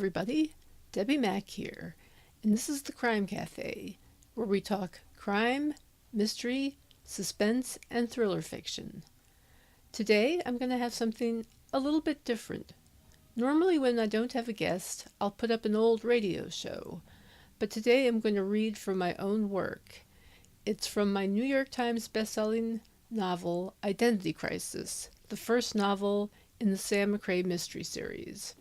everybody. Debbi Mack here, and this is the Crime Cafe, where we talk crime, mystery, suspense, and thriller fiction. Today, I'm going to have something a little bit different. Normally, when I don't have a guest, I'll put up an old radio show, but today I'm going to read from my own work. It's from my New York Times bestselling novel, Identity Crisis, the first novel in the Sam McRae mystery series.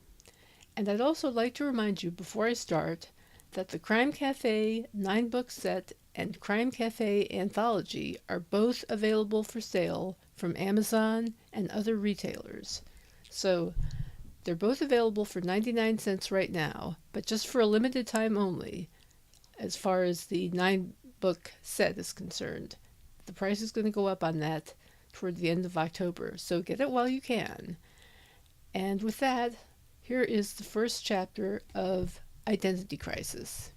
And I'd also like to remind you before I start that the Crime Cafe 9-book set and Crime Cafe anthology are both available for sale from Amazon and other retailers. So they're both available for 99 cents right now, but just for a limited time only as far as the 9-book set is concerned. The price is going to go up on that toward the end of October, so get it while you can. And with that, here is the first chapter of Identity Crisis.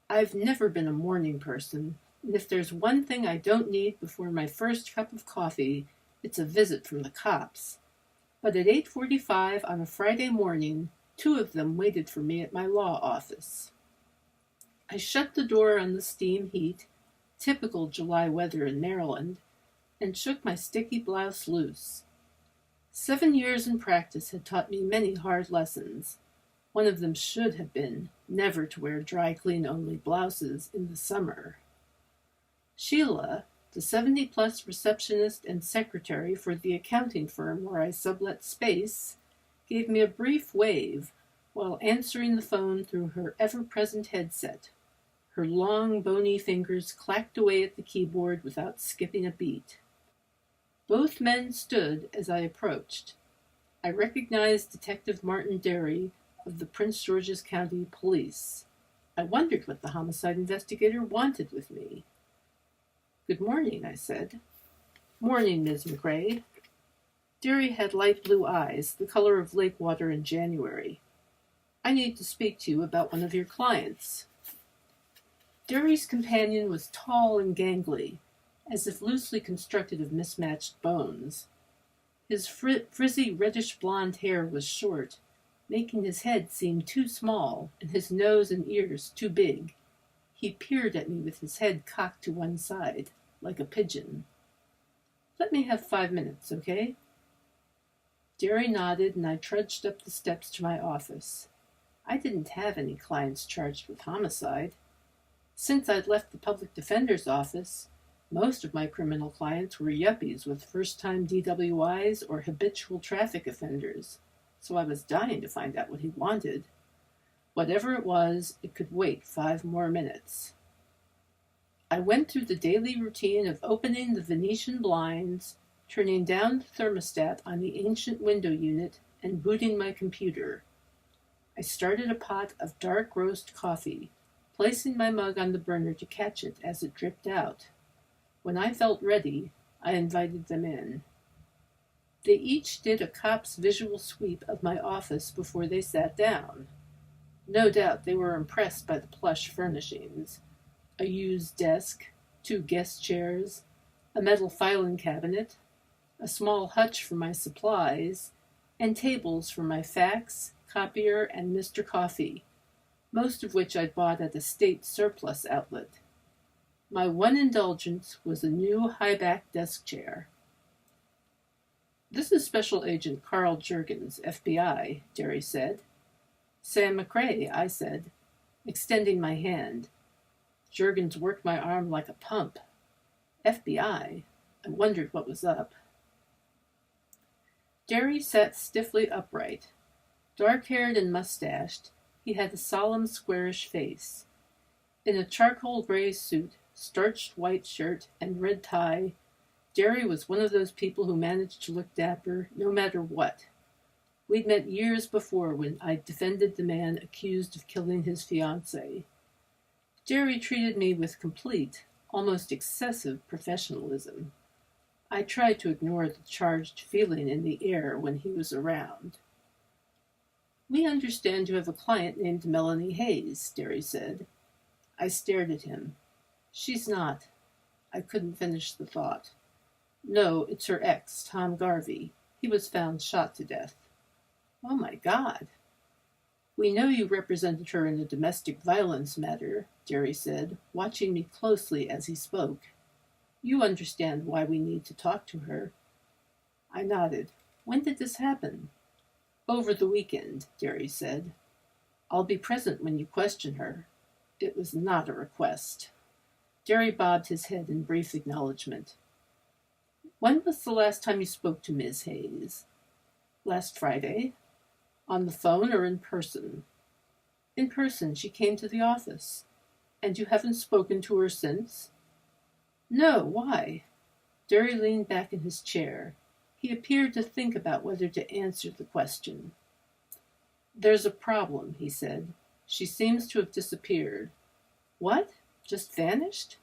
I've never been a morning person, and if there's one thing I don't need before my first cup of coffee, it's a visit from the cops. But at 8:45 on a Friday morning, 2 of them waited for me at my law office. I shut the door on the steam heat, typical July weather in Maryland, and shook my sticky blouse loose. 7 years in practice had taught me many hard lessons. One of them should have been never to wear dry-clean-only blouses in the summer. Sheila, the 70-plus receptionist and secretary for the accounting firm where I sublet space, gave me a brief wave while answering the phone through her ever-present headset. Her long, bony fingers clacked away at the keyboard without skipping a beat. Both men stood as I approached. I recognized Detective Martin Derry of the Prince George's County Police. I wondered what the homicide investigator wanted with me. "Good morning," I said. "Morning, Ms. McRae." Derry had light blue eyes, the color of lake water in January. "I need to speak to you about one of your clients." Derry's companion was tall and gangly, as if loosely constructed of mismatched bones. His frizzy reddish-blonde hair was short, making his head seem too small and his nose and ears too big. He peered at me with his head cocked to one side, like a pigeon. "Let me have 5 minutes, okay?" Derry nodded, and I trudged up the steps to my office. I didn't have any clients charged with homicide. Since I'd left the public defender's office, most of my criminal clients were yuppies with first-time DWIs or habitual traffic offenders, so I was dying to find out what he wanted. Whatever it was, it could wait 5 more minutes. I went through the daily routine of opening the Venetian blinds, turning down the thermostat on the ancient window unit, and booting my computer. I started a pot of dark roast coffee, placing my mug on the burner to catch it as it dripped out. When I felt ready, I invited them in. They each did a cop's visual sweep of my office before they sat down. No doubt they were impressed by the plush furnishings. A used desk, 2 guest chairs, a metal filing cabinet, a small hutch for my supplies, and tables for my fax, copier, and Mr. Coffee, most of which I'd bought at a state surplus outlet. My one indulgence was a new high-back desk chair. "This is Special Agent Carl Juergens, FBI, Derry said. "Sam McRae," I said, extending my hand. Juergens worked my arm like a pump. FBI? I wondered what was up. Derry sat stiffly upright. Dark-haired and mustached, he had a solemn, squarish face. In a charcoal gray suit, starched white shirt, and red tie, Derry was one of those people who managed to look dapper no matter what. We'd met years before when I defended the man accused of killing his fiancée. Derry treated me with complete, almost excessive professionalism. I tried to ignore the charged feeling in the air when he was around. "We understand you have a client named Melanie Hayes," Derry said. I stared at him. "She's not." I couldn't finish the thought. "No, it's her ex, Tom Garvey. He was found shot to death." "Oh, my God." We know you represented her in a domestic violence matter, Jerry said, watching me closely as he spoke. You understand why we need to talk to her. I nodded. When did this happen? Over the weekend, Jerry said. I'll be present when you question her. It was not a request. Jerry bobbed his head in brief acknowledgement. When was the last time you spoke to Miss Hayes? Last Friday. On the phone or in person? In person. She came to the office. And you haven't spoken to her since? No, why? Jerry leaned back in his chair. He appeared to think about whether to answer the question. There's a problem, he said. She seems to have disappeared. What? Just vanished?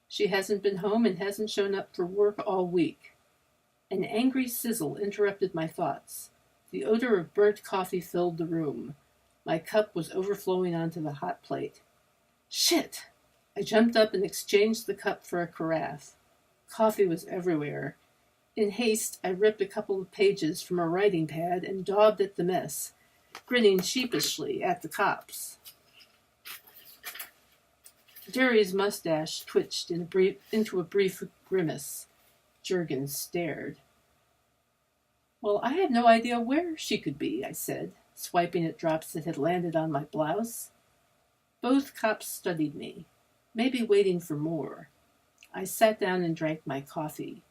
She hasn't been home and hasn't shown up for work all week. An angry sizzle interrupted my thoughts. The odor of burnt coffee filled the room. My cup was overflowing onto the hot plate. Shit! I jumped up and exchanged the cup for a carafe. Coffee was everywhere. In haste, I ripped a couple of pages from a writing pad and daubed at the mess, grinning sheepishly at the cops. Jerry's mustache twitched into a brief grimace. Juergens stared. Well, I had no idea where she could be, I said, swiping at drops that had landed on my blouse. Both cops studied me, maybe waiting for more. I sat down and drank my coffee.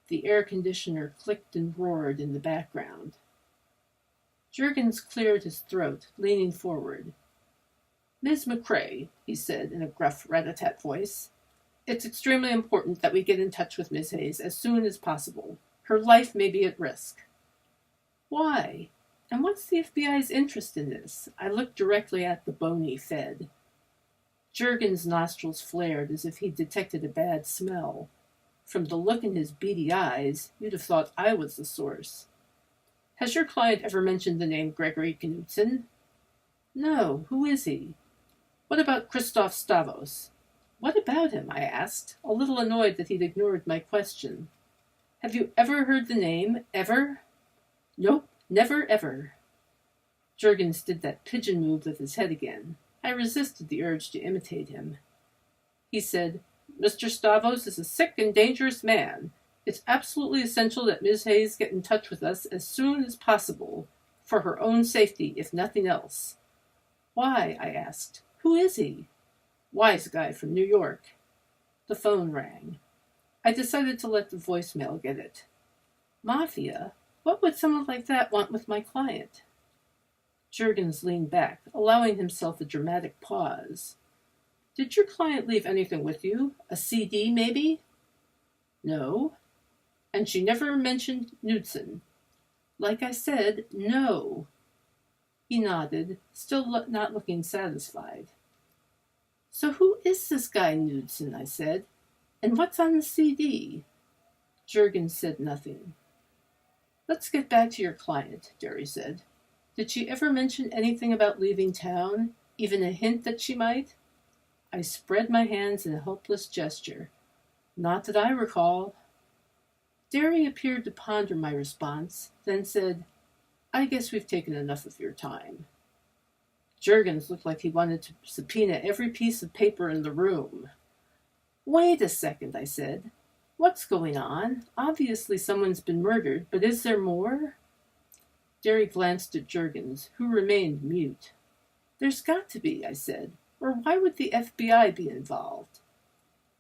The air conditioner clicked and roared in the background. Juergens cleared his throat, leaning forward. Ms. McRae, he said in a gruff rat-a-tat voice, it's extremely important that we get in touch with Miss Hayes as soon as possible. Her life may be at risk. Why? And what's the FBI's interest in this? I looked directly at the bony Fed. Juergens' nostrils flared as if he'd detected a bad smell. From the look in his beady eyes, you'd have thought I was the source. Has your client ever mentioned the name Gregory Knudsen? No. Who is he? What about Christoph Stavros? What about him? I asked, a little annoyed that he'd ignored my question. Have you ever heard the name? Ever? Nope, never ever. Juergens did that pigeon move with his head again. I resisted the urge to imitate him. He said, Mr. Stavros is a sick and dangerous man. It's absolutely essential that Ms. Hayes get in touch with us as soon as possible, for her own safety, if nothing else. Why? I asked. Who is he? Wise guy from New York. The phone rang. I decided to let the voicemail get it. Mafia? What would someone like that want with my client? Juergens leaned back, allowing himself a dramatic pause. Did your client leave anything with you? A CD, maybe? No. And she never mentioned Knudsen. Like I said, no. He nodded, still not looking satisfied. So who is this guy Knudsen? I said. And what's on the CD? Juergens said nothing. Let's get back to your client, Jerry said. Did she ever mention anything about leaving town? Even a hint that she might? I spread my hands in a helpless gesture. Not that I recall. Jerry appeared to ponder my response, then said, I guess we've taken enough of your time. Juergens looked like he wanted to subpoena every piece of paper in the room. Wait a second, I said. What's going on? Obviously someone's been murdered, but is there more? Jerry glanced at Juergens, who remained mute. There's got to be, I said, or why would the FBI be involved?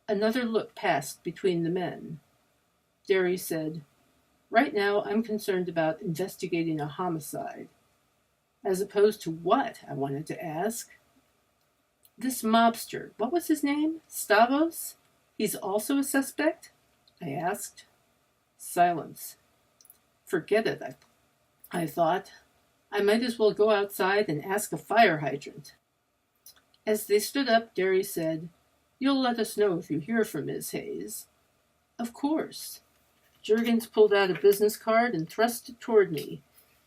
Another look passed between the men. Jerry said, Right now I'm concerned about investigating a homicide. As opposed to what? I wanted to ask. This mobster, what was his name? Stavros? He's also a suspect? I asked. Silence. Forget it, I thought. I might as well go outside and ask a fire hydrant. As they stood up, Jerry said, You'll let us know if you hear from Miss Hayes. Of course. Juergens pulled out a business card and thrust it toward me.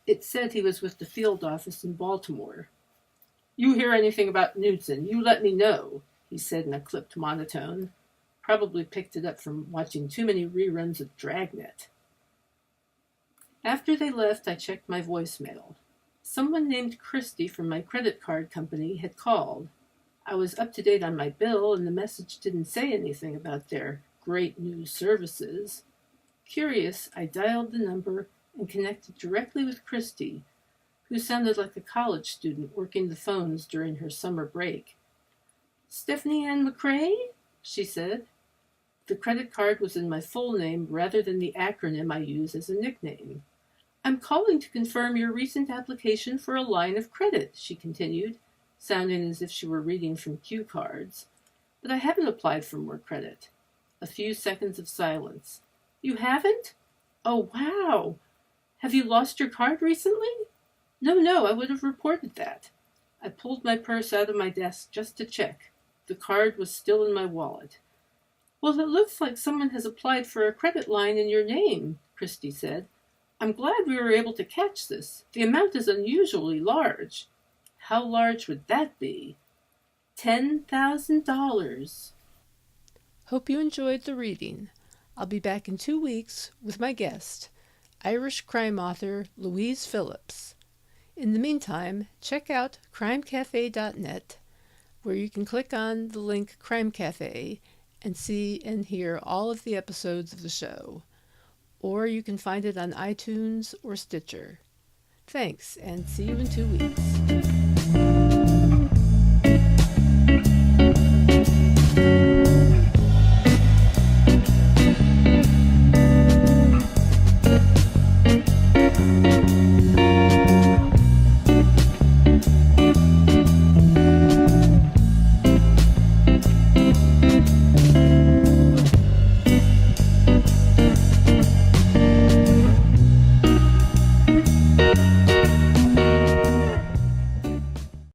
It said he was with the field office in Baltimore. You hear anything about Knudsen, you let me know, he said in a clipped monotone. Probably picked it up from watching too many reruns of Dragnet. After they left, I checked my voicemail. Someone named Christy from my credit card company had called. I was up to date on my bill, and the message didn't say anything about their great new services. Curious, I dialed the number and connected directly with Christy, who sounded like a college student working the phones during her summer break. "Stephanie Ann McRae?" she said. The credit card was in my full name rather than the acronym I use as a nickname. "I'm calling to confirm your recent application for a line of credit," she continued, sounding as if she were reading from cue cards. "But I haven't applied for more credit." A few seconds of silence. "You haven't? Oh, wow. Have you lost your card recently?" No, I would have reported that." I pulled my purse out of my desk just to check. The card was still in my wallet. "Well, it looks like someone has applied for a credit line in your name," Christy said. "I'm glad we were able to catch this. The amount is unusually large." How large would that be? $10,000. Hope you enjoyed the reading. I'll be back in 2 weeks with my guest, Irish crime author Louise Phillips. In the meantime, check out crimecafe.net, where you can click on the link Crime Cafe and see and hear all of the episodes of the show. Or you can find it on iTunes or Stitcher. Thanks, and see you in 2 weeks.